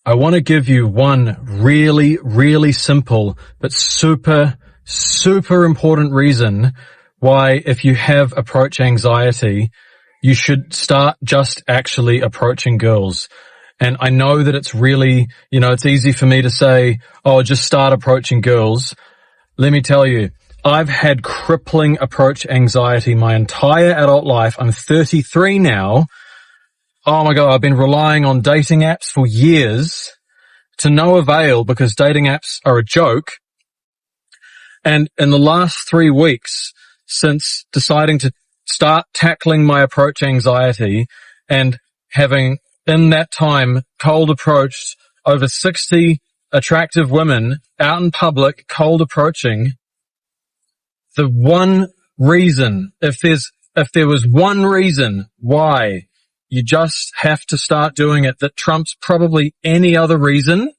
I want to give you one really, really simple but super, super important reason why, if you have approach anxiety, you should start just actually approaching girls. And I know that it's really, it's easy for me to say, oh, just start approaching girls. Let me tell you, I've had crippling approach anxiety my entire adult life. I'm 33 now. Oh my God, I've been relying on dating apps for years to no avail because dating apps are a joke. And in the last 3 weeks, since deciding to start tackling my approach anxiety and having in that time cold approached over 60 attractive women out in public, cold approaching, the one reason, if there was one reason why you just have to start doing it that trumps probably any other reason.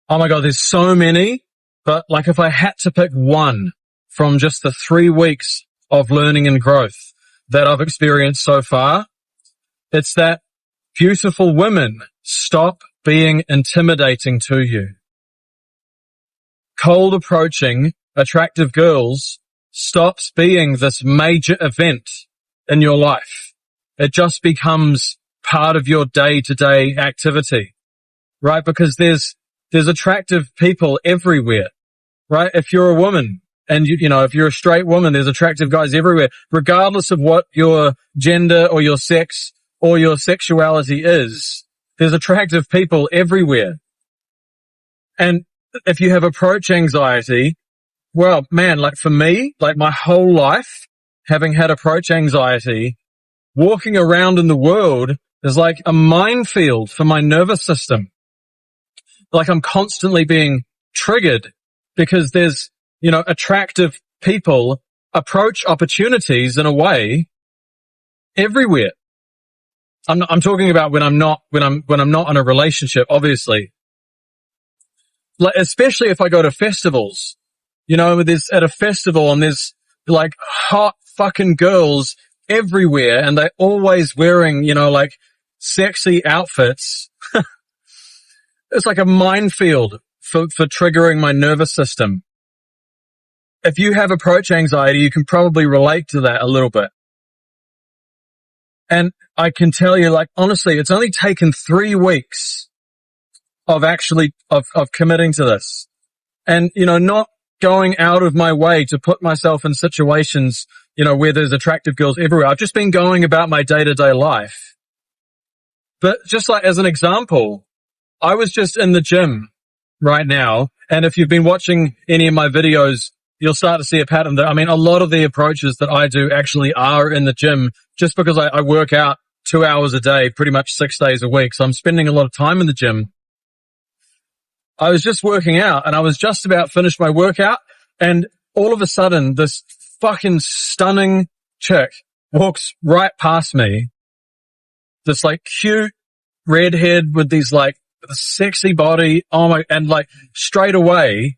Oh my God, there's so many, but like if I had to pick one from just the 3 weeks of learning and growth that I've experienced so far, it's that beautiful women stop being intimidating to you. Cold approaching attractive girls stops being this major event in your life. It just becomes part of your day-to-day activity, right? Because there's attractive people everywhere, right? If you're a woman and if you're a straight woman, there's attractive guys everywhere, regardless of what your gender or your sex or your sexuality is. There's attractive people everywhere. And if you have approach anxiety, well, man, like for me, like my whole life, having had approach anxiety, walking around in the world is like a minefield for my nervous system. Like I'm constantly being triggered because there's, attractive people approach opportunities in a way everywhere. I'm talking about when I'm not in a relationship, obviously. Like, especially if I go to festivals, there's at a festival and there's like hot fucking girls everywhere and they're always wearing, like sexy outfits. It's like a minefield for triggering my nervous system. If you have approach anxiety, you can probably relate to that a little bit. And I can tell you, like, honestly, it's only taken 3 weeks of committing to this and, not going out of my way to put myself in situations, where there's attractive girls everywhere. I've just been going about my day-to-day life. But just like as an example, I was just in the gym right now. And if you've been watching any of my videos, you'll start to see a pattern there. I mean, a lot of the approaches that I do actually are in the gym just because I work out 2 hours a day, pretty much 6 days a week. So I'm spending a lot of time in the gym. I was just working out and I was just about finished my workout and all of a sudden this fucking stunning chick walks right past me. This like cute redhead with these like sexy body. And like straight away,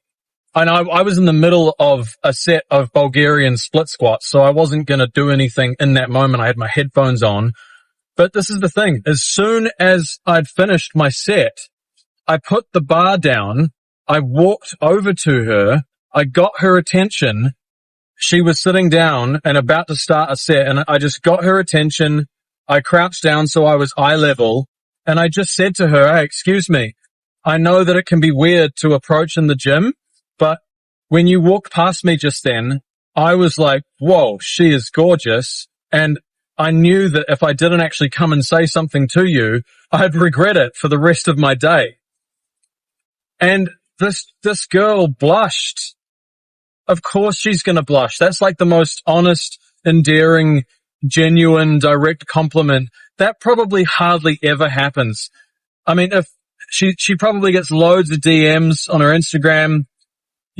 and I was in the middle of a set of Bulgarian split squats, so I wasn't going to do anything in that moment. I had my headphones on. But this is the thing. As soon as I'd finished my set, I put the bar down. I walked over to her. I got her attention. She was sitting down and about to start a set, and I just got her attention. I crouched down so I was eye level, and I just said to her, hey, excuse me, I know that it can be weird to approach in the gym, but when you walked past me just then, I was like, whoa, she is gorgeous. And I knew that if I didn't actually come and say something to you, I'd regret it for the rest of my day. And this girl blushed. Of course she's going to blush. That's like the most honest, endearing, genuine, direct compliment. That probably hardly ever happens. I mean, if she probably gets loads of DMs on her Instagram.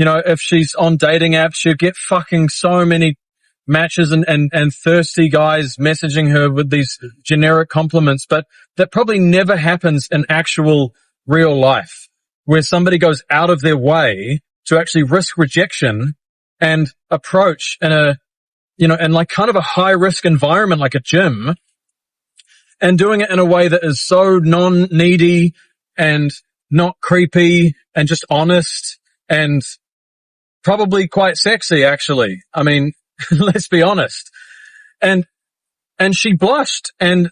If she's on dating apps, she'll get fucking so many matches and thirsty guys messaging her with these generic compliments. But that probably never happens in actual real life, where somebody goes out of their way to actually risk rejection and approach in in like kind of a high risk environment like a gym, and doing it in a way that is so non-needy, and not creepy and just honest and probably quite sexy, actually. I mean, let's be honest. And she blushed, and,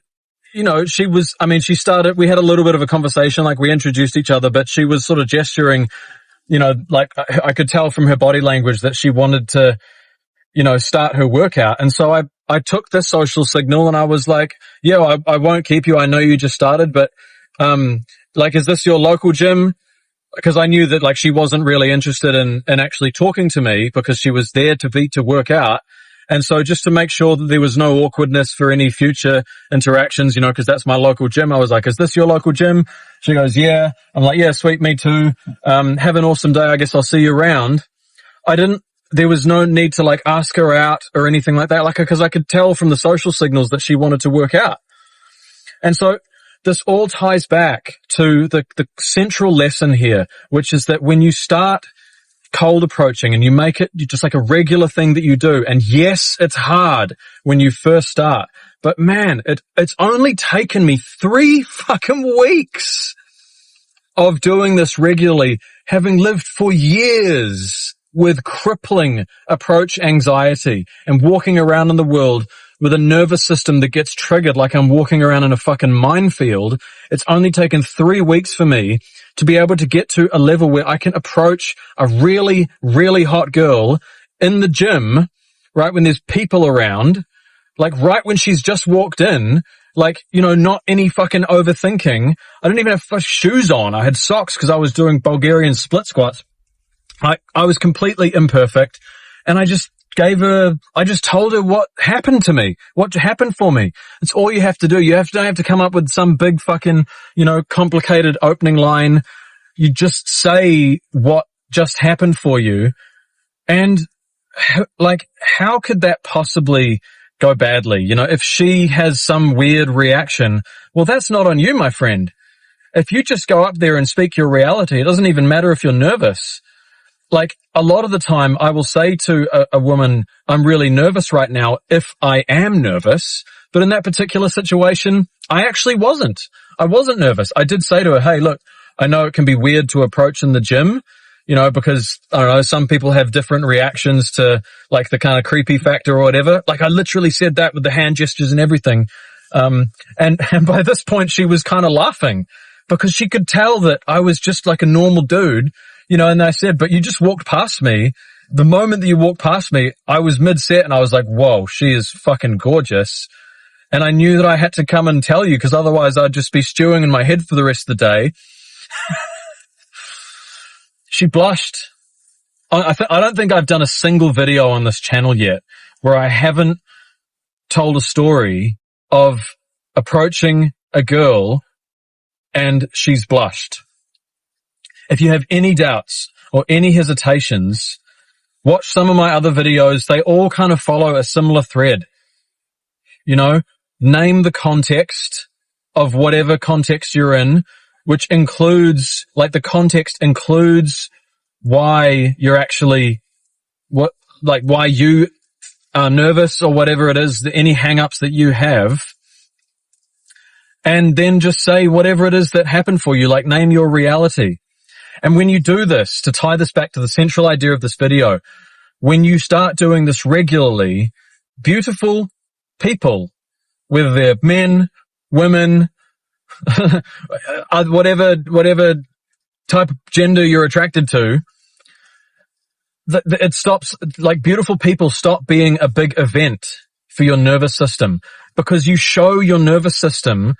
you know, she started, we had a little bit of a conversation, like we introduced each other, but she was sort of gesturing, you know, like I could tell from her body language that she wanted to, you know, start her workout. And so I took this social signal and I was like, yeah, I won't keep you. I know you just started, but, like, is this your local gym? Because I knew that, like, she wasn't really interested in actually talking to me because she was there to work out. And so just to make sure that there was no awkwardness for any future interactions, you know, because that's my local gym, I was like, is this your local gym? She goes, yeah. I'm like, yeah, sweet, me too. Have an awesome day. I guess I'll see you around. There was no need to, like, ask her out or anything like that, like, because I could tell from the social signals that she wanted to work out. And so this all ties back to the central lesson here, which is that when you start cold approaching and you make it just like a regular thing that you do, and yes, it's hard when you first start, but man, it's only taken me 3 fucking weeks of doing this regularly, having lived for years with crippling approach anxiety and walking around in the world with a nervous system that gets triggered like I'm walking around in a fucking minefield. It's only taken 3 weeks for me to be able to get to a level where I can approach a really, really hot girl in the gym, right, when there's people around, like right when she's just walked in, like, you know, not any fucking overthinking. I didn't even have shoes on. I had socks because I was doing Bulgarian split squats. I was completely imperfect, and I just told her what happened to me, what happened for me. It's all you have to do. You don't have to come up with some big fucking, you know, complicated opening line. You just say what just happened for you. And like, how could that possibly go badly? You know, if she has some weird reaction, well, that's not on you, my friend. If you just go up there and speak your reality, it doesn't even matter if you're nervous. Like, a lot of the time I will say to a woman, I'm really nervous right now, if I am nervous. But in that particular situation, I actually wasn't. I wasn't nervous. I did say to her, hey, look, I know it can be weird to approach in the gym, you know, because, I don't know, some people have different reactions to, like, the kind of creepy factor or whatever. Like, I literally said that with the hand gestures and everything. And by this point, she was kind of laughing because she could tell that I was just like a normal dude. You know, and I said, but you just walked past me. The moment that you walked past me, I was mid-set and I was like, whoa, she is fucking gorgeous. And I knew that I had to come and tell you because otherwise I'd just be stewing in my head for the rest of the day. She blushed. I don't think I've done a single video on this channel yet where I haven't told a story of approaching a girl and she's blushed. If you have any doubts or any hesitations, watch some of my other videos. They all kind of follow a similar thread. You know, name the context of whatever context you're in, which includes, like, the context includes why you're actually, why you are nervous or whatever it is, any hang-ups that you have. And then just say whatever it is that happened for you, like name your reality. And when you do this, to tie this back to the central idea of this video, when you start doing this regularly, beautiful people, whether they're men, women, whatever type of gender you're attracted to, it stops, like, beautiful people stop being a big event for your nervous system because you show your nervous system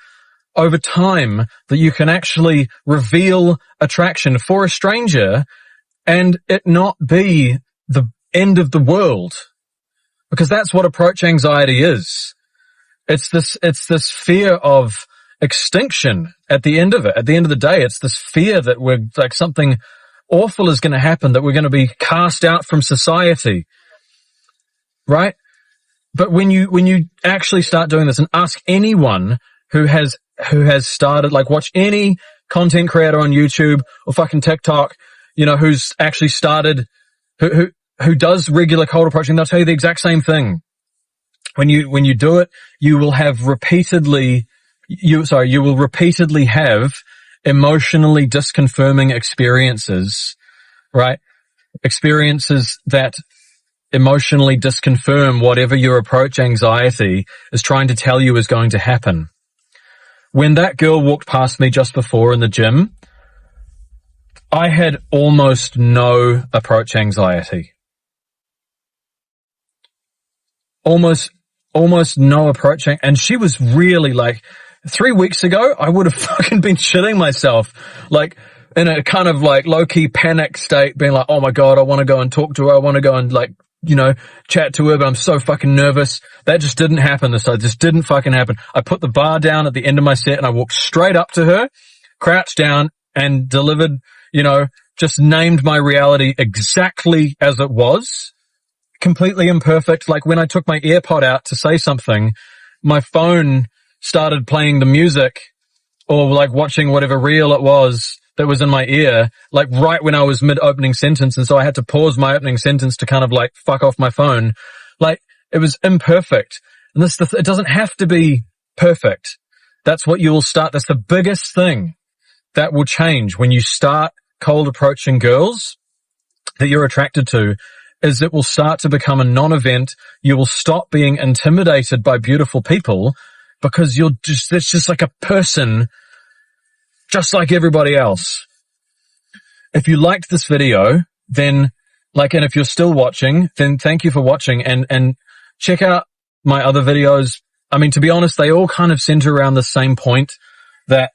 over time that you can actually reveal attraction for a stranger and it not be the end of the world, because that's what approach anxiety is. It's this fear of extinction at the end of it. At the end of the day, it's this fear that we're, like, something awful is going to happen, that we're going to be cast out from society, right? But when you actually start doing this, and ask anyone who has started, like, watch any content creator on YouTube or fucking TikTok, you know, who's actually started, who does regular cold approaching, they'll tell you the exact same thing. When you do it, you will repeatedly have emotionally disconfirming experiences, right? Experiences that emotionally disconfirm whatever your approach anxiety is trying to tell you is going to happen. When that girl walked past me just before in the gym, I had almost no approach anxiety. Almost no approach. And she was really like, 3 weeks ago, I would have fucking been shitting myself. Like, in a kind of like low-key panic state, being like, oh my God, I want to go and talk to her. I want to go and like, chat to her, but I'm so fucking nervous. That just didn't happen this time. Just didn't fucking happen. I put the bar down at the end of my set and I walked straight up to her, crouched down and delivered, just named my reality exactly as it was. Completely imperfect. Like when I took my AirPod out to say something, my phone started playing the music or like watching whatever reel it was that was in my ear, like right when I was mid-opening sentence. And so I had to pause my opening sentence to kind of like fuck off my phone. Like it was imperfect. And it doesn't have to be perfect. That's what you will start. That's the biggest thing that will change when you start cold approaching girls that you're attracted to, is it will start to become a non-event. You will stop being intimidated by beautiful people because it's just like a person just like everybody else. If you liked this video, then and if you're still watching, then thank you for watching and check out my other videos. I mean, to be honest, they all kind of center around the same point that,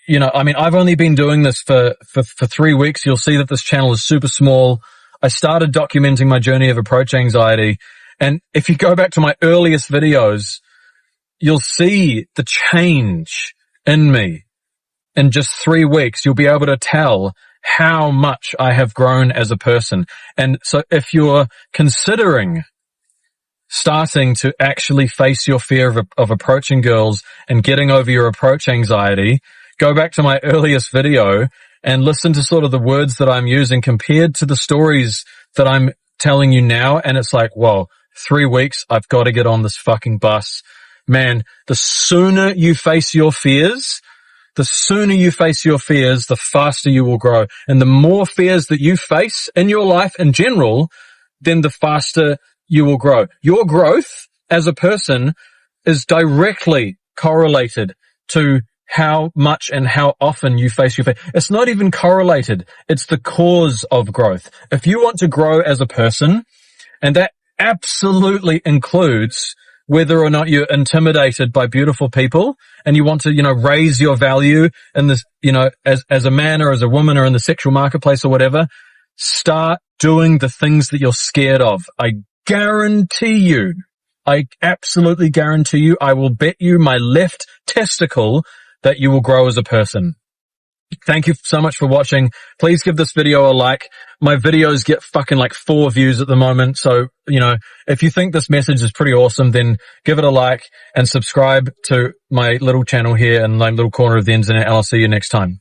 I've only been doing this for 3 weeks. You'll see that this channel is super small. I started documenting my journey of approach anxiety. And if you go back to my earliest videos, you'll see the change in me. In just 3 weeks, you'll be able to tell how much I have grown as a person. And so if you're considering starting to actually face your fear of approaching girls and getting over your approach anxiety, go back to my earliest video and listen to sort of the words that I'm using compared to the stories that I'm telling you now. And it's like, whoa, 3 weeks, I've got to get on this fucking bus. Man, the sooner you face your fears, the faster you will grow. And the more fears that you face in your life in general, then the faster you will grow. Your growth as a person is directly correlated to how much and how often you face your fear. It's not even correlated. It's the cause of growth. If you want to grow as a person, and that absolutely includes whether or not you're intimidated by beautiful people and you want to, raise your value in this, as a man or as a woman or in the sexual marketplace or whatever, start doing the things that you're scared of. I absolutely guarantee you, I will bet you my left testicle that you will grow as a person. Thank you so much for watching. Please give this video a like. My videos get fucking like 4 views at the moment. So, if you think this message is pretty awesome, then give it a like and subscribe to my little channel here in my little corner of the internet, and I'll see you next time.